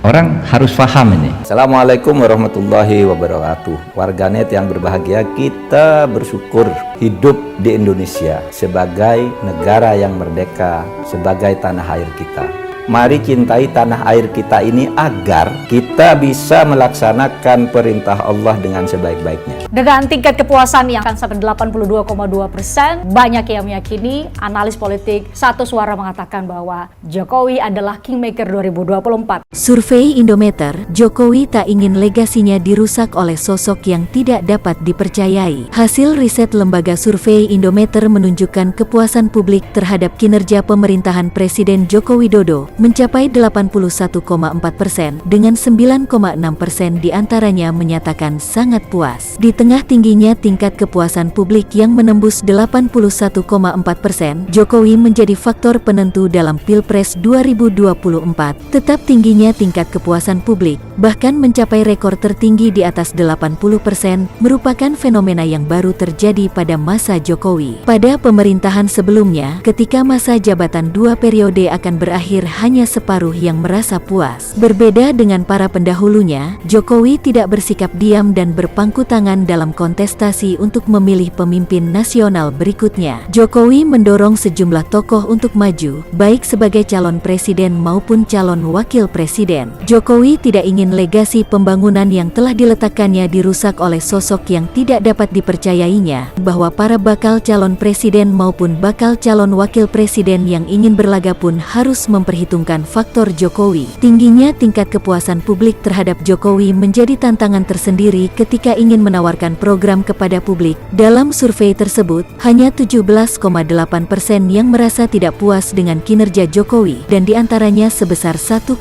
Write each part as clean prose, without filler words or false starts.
Orang harus paham ini. Assalamualaikum warahmatullahi wabarakatuh. Warganet yang berbahagia, kita bersyukur hidup di Indonesia sebagai negara yang merdeka, sebagai tanah air kita. Mari cintai tanah air kita ini agar kita bisa melaksanakan perintah Allah dengan sebaik-baiknya. Dengan tingkat kepuasan yang akan sampai 82,2%, banyak yang meyakini, analis politik satu suara mengatakan bahwa Jokowi adalah Kingmaker 2024. Survei Indometer, Jokowi tak ingin legasinya dirusak oleh sosok yang tidak dapat dipercayai. Hasil riset lembaga survei Indometer menunjukkan kepuasan publik terhadap kinerja pemerintahan Presiden Joko Widodo mencapai 81,4%, dengan 9,6% diantaranya menyatakan sangat puas. Di tengah tingginya tingkat kepuasan publik yang menembus 81,4%, Jokowi menjadi faktor penentu dalam Pilpres 2024. Tetap tingginya tingkat kepuasan publik, bahkan mencapai rekor tertinggi di atas 80%, merupakan fenomena yang baru terjadi pada masa Jokowi. Pada pemerintahan sebelumnya, ketika masa jabatan 2 periode akan berakhir, hanya separuh yang merasa puas. Berbeda dengan para pendahulunya, Jokowi tidak bersikap diam dan berpangku tangan dalam kontestasi untuk memilih pemimpin nasional berikutnya. Jokowi mendorong sejumlah tokoh untuk maju, baik sebagai calon presiden maupun calon wakil presiden. Jokowi tidak ingin legasi pembangunan yang telah diletakkannya dirusak oleh sosok yang tidak dapat dipercayainya, bahwa para bakal calon presiden maupun bakal calon wakil presiden yang ingin berlaga pun harus memperhitungkan faktor Jokowi. Tingginya tingkat kepuasan publik terhadap Jokowi menjadi tantangan tersendiri ketika ingin menawarkan program kepada publik. Dalam survei tersebut, hanya 17,8% yang merasa tidak puas dengan kinerja Jokowi, dan diantaranya sebesar 1,0%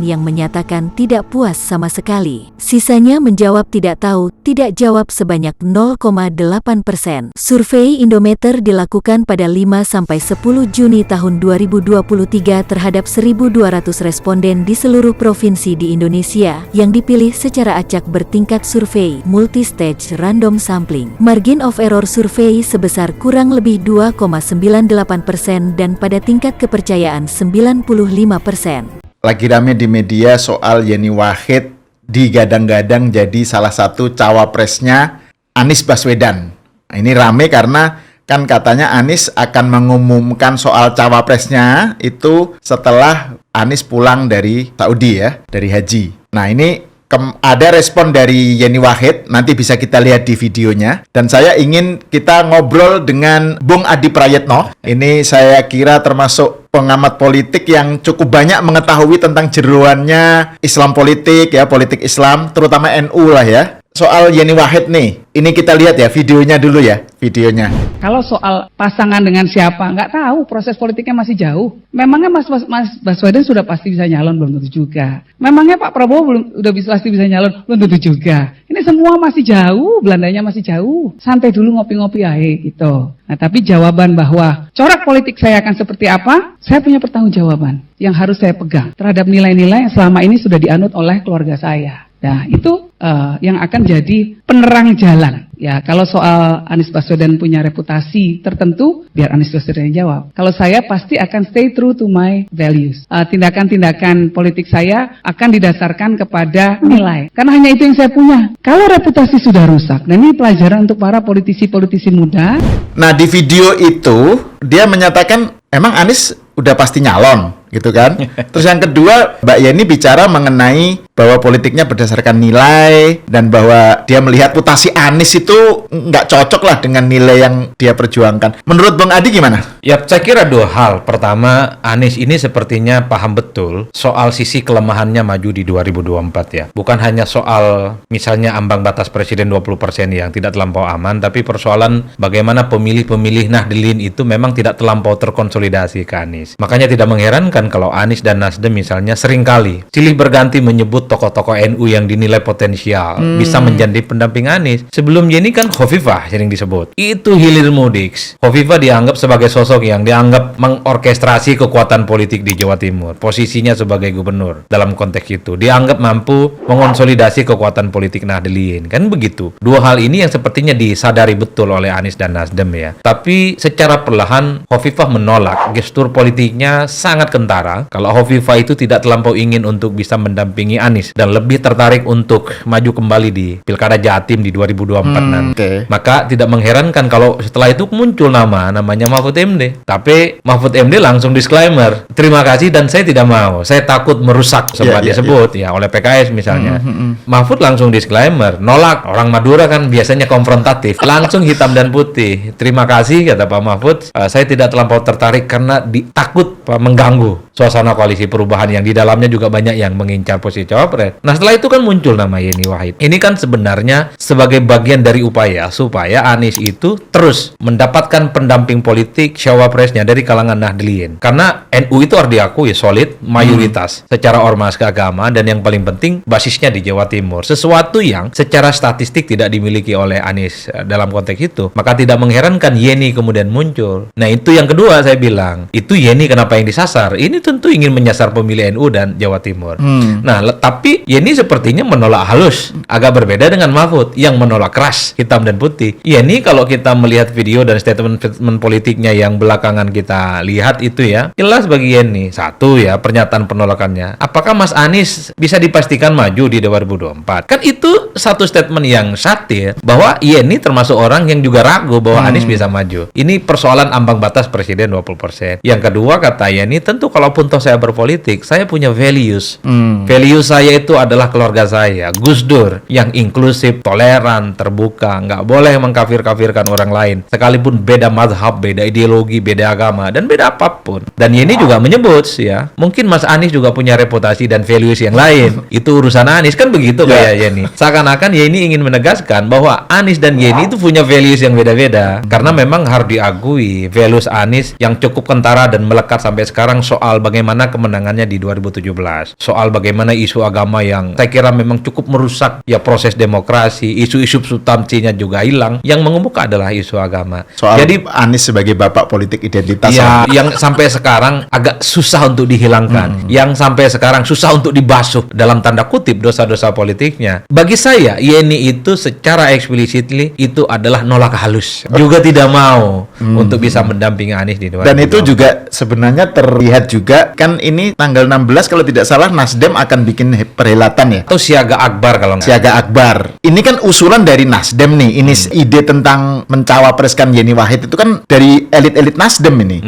yang menyatakan tidak puas sama sekali. Sisanya menjawab tidak tahu, tidak jawab sebanyak 0,8%. Survei Indometer dilakukan pada 5-10 Juni tahun 2023 terhadap 1.200 responden di seluruh provinsi di Indonesia yang dipilih secara acak bertingkat survei multi-stage random sampling. Margin of error survei sebesar kurang lebih 2,98% dan pada tingkat kepercayaan 95%. Lagi rame di media soal Yeni Wahid digadang-gadang jadi salah satu cawapresnya Anies Baswedan. Ini rame karena kan katanya Anies akan mengumumkan soal cawapresnya itu setelah Anies pulang dari Saudi ya, dari haji. Nah ini ada respon dari Yeni Wahid, nanti bisa kita lihat di videonya. Dan saya ingin kita ngobrol dengan Bung Adi Prayetno. Ini saya kira termasuk pengamat politik yang cukup banyak mengetahui tentang jeroannya Islam politik ya, politik Islam, terutama NU lah ya. Soal Yeni Wahid nih, ini kita lihat ya videonya dulu ya, videonya. Kalau soal pasangan dengan siapa, nggak tahu, proses politiknya masih jauh. Memangnya Mas Baswedan sudah pasti bisa nyalon? Belum tentu juga. Memangnya Pak Prabowo pasti bisa nyalon? Belum tentu juga. Ini semua masih jauh, Belandanya masih jauh. Santai dulu, ngopi-ngopi aja gitu. Nah tapi jawaban bahwa corak politik saya akan seperti apa, saya punya pertanggungjawaban yang harus saya pegang terhadap nilai-nilai yang selama ini sudah dianut oleh keluarga saya. Nah itu yang akan jadi penerang jalan. Ya, kalau soal Anies Baswedan punya reputasi tertentu, biar Anies Baswedan yang jawab. Kalau saya pasti akan stay true to my values. Tindakan-tindakan politik saya akan didasarkan kepada nilai. Karena hanya itu yang saya punya. Kalau reputasi sudah rusak, dan ini pelajaran untuk para politisi-politisi muda. Nah di video itu dia menyatakan emang Anies udah pasti nyalon gitu kan. Terus yang kedua Mbak Yeni bicara mengenai bahwa politiknya berdasarkan nilai dan bahwa dia melihat reputasi Anies itu nggak cocok lah dengan nilai yang dia perjuangkan. Menurut Bang Adi gimana? Ya, saya kira dua hal. Pertama, Anies ini sepertinya paham betul soal sisi kelemahannya maju di 2024 ya. Bukan hanya soal misalnya ambang batas presiden 20% yang tidak terlampau aman, tapi persoalan bagaimana pemilih-pemilih Nahdlin itu memang tidak terlampau terkonsolidasi ke Anies. Makanya tidak mengherankan kalau Anies dan Nasdem misalnya seringkali silih berganti menyebut tokoh-tokoh NU yang dinilai potensial bisa menjadi pendamping Anies. Sebelum Yeni kan Khofifah sering disebut. Itu hilir mudik. Khofifah dianggap sebagai sosok yang dianggap mengorkestrasi kekuatan politik di Jawa Timur. Posisinya sebagai gubernur dalam konteks itu. Dianggap mampu mengonsolidasi kekuatan politik Nahdlin. Kan begitu. Dua hal ini yang sepertinya disadari betul oleh Anies dan Nasdem ya. Tapi secara perlahan Khofifah menolak. Gestur politiknya sangat kental sementara kalau Hovifah itu tidak terlampau ingin untuk bisa mendampingi Anies dan lebih tertarik untuk maju kembali di Pilkada Jatim di 2024 nanti. Maka tidak mengherankan kalau setelah itu muncul namanya Mahfud MD. Tapi Mahfud MD langsung disclaimer, terima kasih dan saya tidak mau. Saya takut merusak sempat disebut ya oleh PKS misalnya. Mahfud langsung disclaimer, nolak. Orang Madura kan biasanya konfrontatif. Langsung hitam dan putih. Terima kasih kata Pak Mahfud. Saya tidak terlampau tertarik karena takut mengganggu suasana koalisi perubahan yang di dalamnya juga banyak yang mengincar posisi cawapres. Nah setelah itu kan muncul nama Yeni Wahid. Ini kan sebenarnya sebagai bagian dari upaya supaya Anies itu terus mendapatkan pendamping politik cawapresnya dari kalangan Nahdliyin. Karena NU itu harus diakui solid, mayoritas secara ormas keagamaan dan yang paling penting basisnya di Jawa Timur. Sesuatu yang secara statistik tidak dimiliki oleh Anies dalam konteks itu. Maka tidak mengherankan Yeni kemudian muncul. Nah itu yang kedua saya bilang. Itu Yeni kenapa yang disasar? Ini tentu ingin menyasar pemilih NU dan Jawa Timur. Nah, tapi Yeni sepertinya menolak halus. Agak berbeda dengan Mahfud yang menolak keras, hitam dan putih. Yeni kalau kita melihat video dan statement politiknya yang belakangan kita lihat itu ya, jelas bagi Yeni. Satu ya, pernyataan penolakannya. Apakah Mas Anies bisa dipastikan maju di 2024? Kan itu satu statement yang satir bahwa Yeni termasuk orang yang juga ragu bahwa Anies bisa maju. Ini persoalan ambang batas presiden 20%. Yang kedua kata Yeni, tentu kalaupun toh saya berpolitik, saya punya values. Values saya itu adalah keluarga saya, Gus Dur, yang inklusif, toleran, terbuka, nggak boleh mengkafir-kafirkan orang lain, sekalipun beda mazhab, beda ideologi, beda agama, dan beda apapun. Dan Yeni juga menyebut ya, mungkin Mas Anies juga punya reputasi dan values yang lain. Itu urusan Anies, kan begitu kayak Yeni. Seakan-akan Yeni ingin menegaskan bahwa Anies dan Yeni itu punya values yang beda-beda. Karena memang harus diakui values Anies yang cukup kentara dan melekat sampai sekarang soal bagaimana kemenangannya di 2017. Soal bagaimana isu agama yang saya kira memang cukup merusak ya proses demokrasi, isu-isu substansinya juga hilang. Yang mengemuka adalah isu agama. Soal jadi Anies sebagai bapak politik identitas ya, yang sampai sekarang agak susah untuk dihilangkan. Yang sampai sekarang susah untuk dibasuh dalam tanda kutip dosa-dosa politiknya. Bagi saya Yeni itu secara explicitly itu adalah nolak halus. Juga tidak mau untuk bisa mendampingi Anies di 2024. Dan itu juga sebenarnya terlihat juga kan ini tanggal 16 kalau tidak salah Nasdem akan bikin perhelatan ya. Atau Siaga Akbar kalau nggak. Siaga Akbar. Ini kan usulan dari Nasdem nih. Ini ide tentang mencawapreskan Yeni Wahid itu kan dari elit-elit Nasdem ini.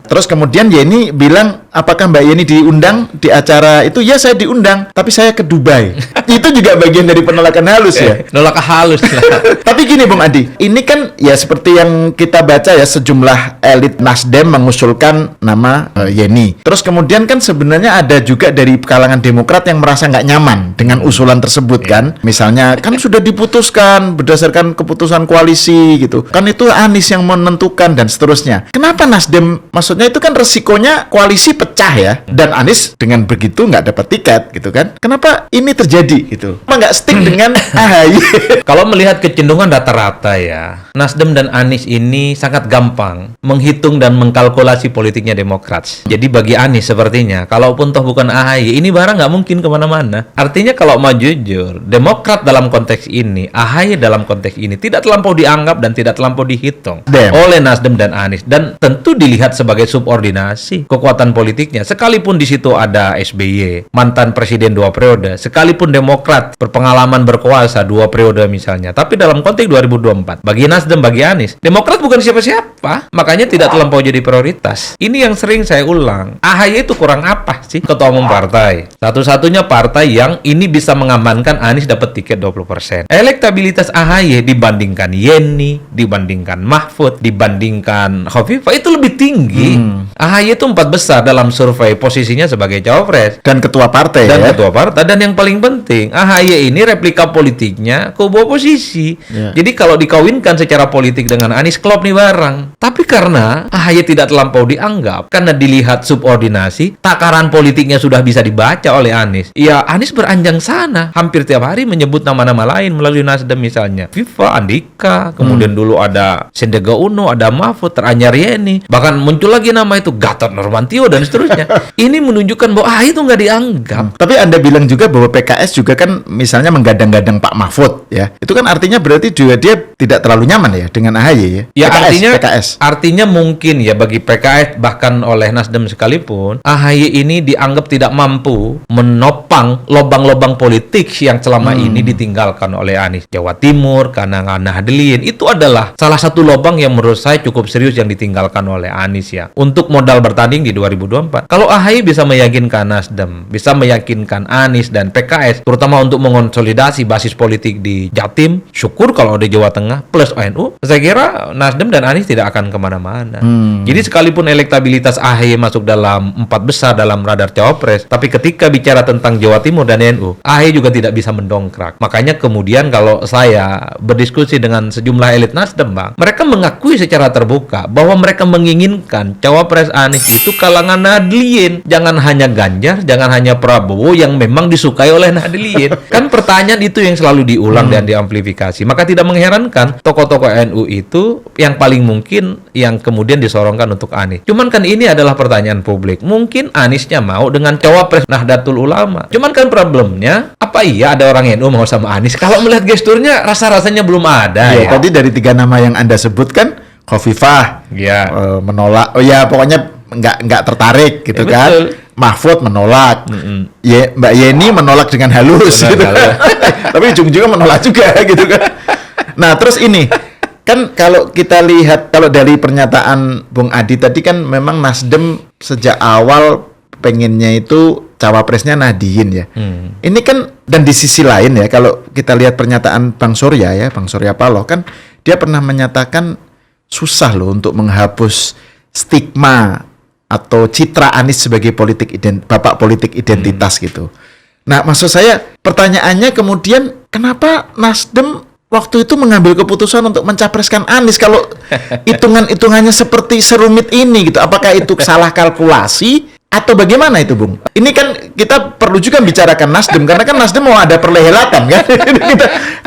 Terus kemudian Yeni bilang, apakah Mbak Yeni diundang di acara itu? Ya saya diundang, tapi saya ke Dubai. Itu juga bagian dari penolakan halus ya. Nolak halus lah. Tapi gini Bung Adi, ini kan ya seperti yang kita baca ya, sejumlah elit Nasdem mengusulkan nama Yeni. Terus kemudian kan sebenarnya ada juga dari kalangan Demokrat yang merasa nggak nyaman dengan usulan tersebut kan. Misalnya kan sudah diputuskan berdasarkan keputusan koalisi gitu. Kan itu Anies yang menentukan dan seterusnya. Kenapa Nasdem? Maksudnya itu kan resikonya koalisi pecah ya. Dan Anies dengan begitu nggak dapat tiket gitu kan. Kenapa ini terjadi gitu? Kenapa nggak stick dengan AHY? Kalau melihat kecenderungan rata-rata ya, Nasdem dan Anies ini sangat gampang menghitung dan mengkalkulasi politiknya Demokrat. Jadi bagi Anies sepertinya, kalaupun toh bukan AHY, ini barang nggak mungkin kemana-mana. Artinya kalau mau jujur, Demokrat dalam konteks ini, AHY dalam konteks ini tidak terlampau dianggap dan tidak terlampau dihitung oleh Nasdem dan Anies. Dan tentu dilihat sebagai subordinasi kekuatan politiknya. Sekalipun di situ ada SBY, mantan presiden 2 periode, sekalipun Demokrat berpengalaman berkuasa 2 periode misalnya. Tapi dalam konteks 2024, bagi Nasdem, bagi Anies, Demokrat bukan siapa-siapa. Makanya tidak terlampau jadi prioritas. Ini yang sering saya ulang. AHY itu kurang apa sih ketua umum partai? Satu-satunya partai yang ini bisa mengamankan Anies dapat tiket 20%. Elektabilitas AHY dibandingkan Yeni, dibandingkan Mahfud, dibandingkan Hovifah itu lebih tinggi. AHY itu 4 besar dalam survei posisinya sebagai cawapres dan ketua partai dan ya. ketua partai. Dan yang paling penting, AHY ini replika politiknya kubu oposisi. Jadi kalau dikawinkan secara politik dengan Anies, klop nih barang. Tapi karena AHY tidak terlampau dianggap, karena dilihat subordinasi, takaran politiknya sudah bisa dibaca oleh Anies. Ya Anies beranjang sana, hampir tiap hari menyebut nama-nama lain melalui Nasdem misalnya. Viva, Andika, kemudian dulu ada Sandiaga Uno, ada Mahfud, teranyar Yeni. Bahkan muncul lagi nama itu Gatot Nurmantio dan seterusnya. Ini menunjukkan bahwa AHY itu nggak dianggap. Tapi Anda bilang juga bahwa PKS juga kan misalnya menggadang-gadang Pak Mahfud ya. Itu kan artinya berarti juga dia tidak terlalu nyaman ya dengan AHY ya. Ya PKS. artinya mungkin ya bagi PKS bahkan oleh Nasdem sekalipun AHY ini dianggap tidak mampu menopang lobang-lobang politik yang selama ini ditinggalkan oleh Anies. Jawa Timur, karena Nahdliin itu adalah salah satu lobang yang menurut saya cukup serius yang ditinggalkan oleh Anies ya. Untuk modal bertanding di 2024. Kalau AHY bisa meyakinkan Nasdem, bisa meyakinkan Anies dan PKS terutama untuk mengonsolidasi basis politik di Jatim, syukur kalau di Jawa Tengah plus NU, saya kira Nasdem dan Anies tidak akan kemana-mana. Jadi sekalipun elektabilitas AHY masuk dalam 4 besar dalam radar cawapres, tapi ketika bicara tentang Jawa Timur dan NU, AHY juga tidak bisa mendongkrak. Makanya kemudian kalau saya berdiskusi dengan sejumlah elit Nasdem, Bang, mereka mengakui secara terbuka bahwa mereka menginginkan cawapres Anies itu kalangan Nahdliin. Jangan hanya Ganjar, jangan hanya Prabowo yang memang disukai oleh Nahdliin. Kan pertanyaan itu yang selalu diulang dan diamplifikasi. Maka tidak mengherankan tokoh-tokoh NU itu yang paling mungkin yang kemudian disorongkan untuk Anies. Cuman kan ini adalah pertanyaan publik. Mungkin Aniesnya mau dengan cawapres Nahdlatul Ulama. Cuman kan problemnya, apa iya ada orang NU mau sama Anies? Kalau melihat gesturnya rasa-rasanya belum ada ya. Tadi dari 3 nama yang Anda sebutkan, Khofifah menolak. Oh ya, pokoknya nggak tertarik gitu Ya, kan. betul. Mahfud menolak. Ya, Mbak Yeni menolak dengan halus Benar, gitu. halus. Tapi ujung-ujungnya menolak juga gitu kan. Nah, terus ini kan kalau kita lihat, kalau dari pernyataan Bung Adi tadi kan memang Nasdem sejak awal pengennya itu cawapresnya Nahdliin ya. Ini kan, dan di sisi lain ya, kalau kita lihat pernyataan Bang Surya ya, Bang Surya Paloh kan dia pernah menyatakan susah loh untuk menghapus stigma atau citra Anies sebagai bapak politik identitas gitu. Nah, maksud saya pertanyaannya kemudian kenapa Nasdem waktu itu mengambil keputusan untuk mencapreskan Anies kalau hitungan-hitungannya seperti serumit ini gitu? Apakah itu salah kalkulasi atau bagaimana itu, Bung? Ini kan kita perlu juga bicarakan Nasdem karena kan Nasdem mau ada perhelatan kan?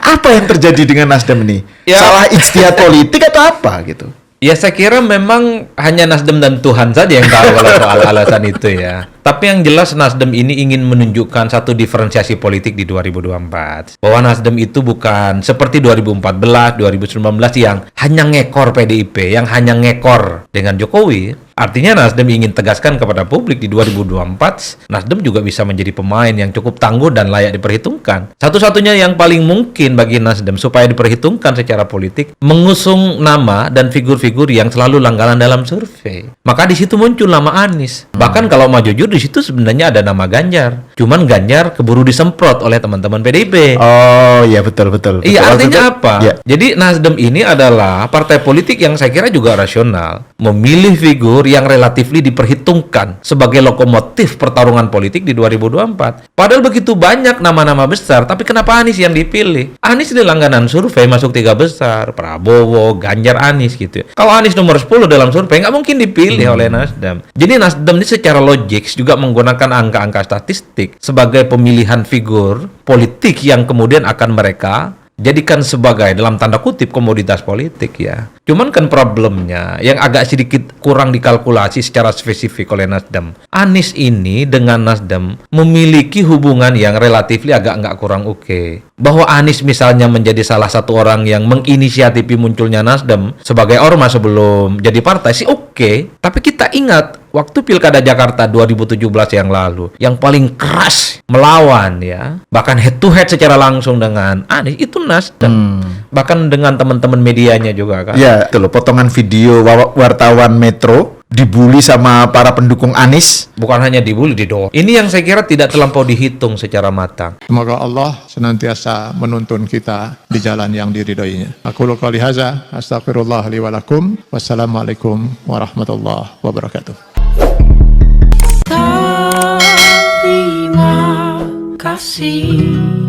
Apa yang terjadi dengan Nasdem ini? Ya. Salah ijtihad politik atau apa gitu? Ya saya kira memang hanya Nasdem dan Tuhan saja yang tahu kalau soal alasan itu ya. Tapi yang jelas Nasdem ini ingin menunjukkan satu diferensiasi politik di 2024. Bahwa Nasdem itu bukan seperti 2014, 2019 yang hanya ngekor PDIP, yang hanya ngekor dengan Jokowi. Artinya Nasdem ingin tegaskan kepada publik di 2024, Nasdem juga bisa menjadi pemain yang cukup tangguh dan layak diperhitungkan. Satu-satunya yang paling mungkin bagi Nasdem supaya diperhitungkan secara politik, mengusung nama dan figur-figur yang selalu langganan dalam survei. Maka di situ muncul nama Anies. Bahkan kalau mau jujur di situ sebenarnya ada nama Ganjar. Cuman Ganjar keburu disemprot oleh teman-teman PDIP. Oh iya, betul. Iya, artinya Betul. apa? Ya. Jadi Nasdem ini adalah partai politik yang saya kira juga rasional, memilih figur yang relatifly diperhitungkan sebagai lokomotif pertarungan politik di 2024. Padahal begitu banyak nama-nama besar, tapi kenapa Anies yang dipilih? Anies di langganan survei masuk 3 besar, Prabowo, Ganjar, Anies gitu. Kalau Anies nomor 10 dalam survei, nggak mungkin dipilih oleh Nasdem. Jadi Nasdem ini secara logik juga menggunakan angka-angka statistik sebagai pemilihan figur politik yang kemudian akan mereka jadikan sebagai dalam tanda kutip komoditas politik ya. Cuman kan problemnya yang agak sedikit kurang dikalkulasi secara spesifik oleh Nasdem. Anies ini dengan Nasdem memiliki hubungan yang relatif agak nggak kurang oke. Bahwa Anies misalnya menjadi salah satu orang yang menginisiatifi munculnya Nasdem sebagai ormas sebelum jadi partai sih oke. Tapi kita ingat waktu Pilkada Jakarta 2017 yang lalu, yang paling keras melawan ya, bahkan head to head secara langsung dengan Anies itu Nasdem. Bahkan dengan teman-teman medianya juga kan. Ya, itu loh potongan video wartawan Metro dibully sama para pendukung Anies. Bukan hanya dibully, didorong. Ini yang saya kira tidak terlampau dihitung secara matang. Semoga Allah senantiasa menuntun kita di jalan yang diridhoinya. Aku qouli hadza, astaghfirullah li wa lakum. Wassalamualaikum warahmatullahi wabarakatuh. Terima kasih.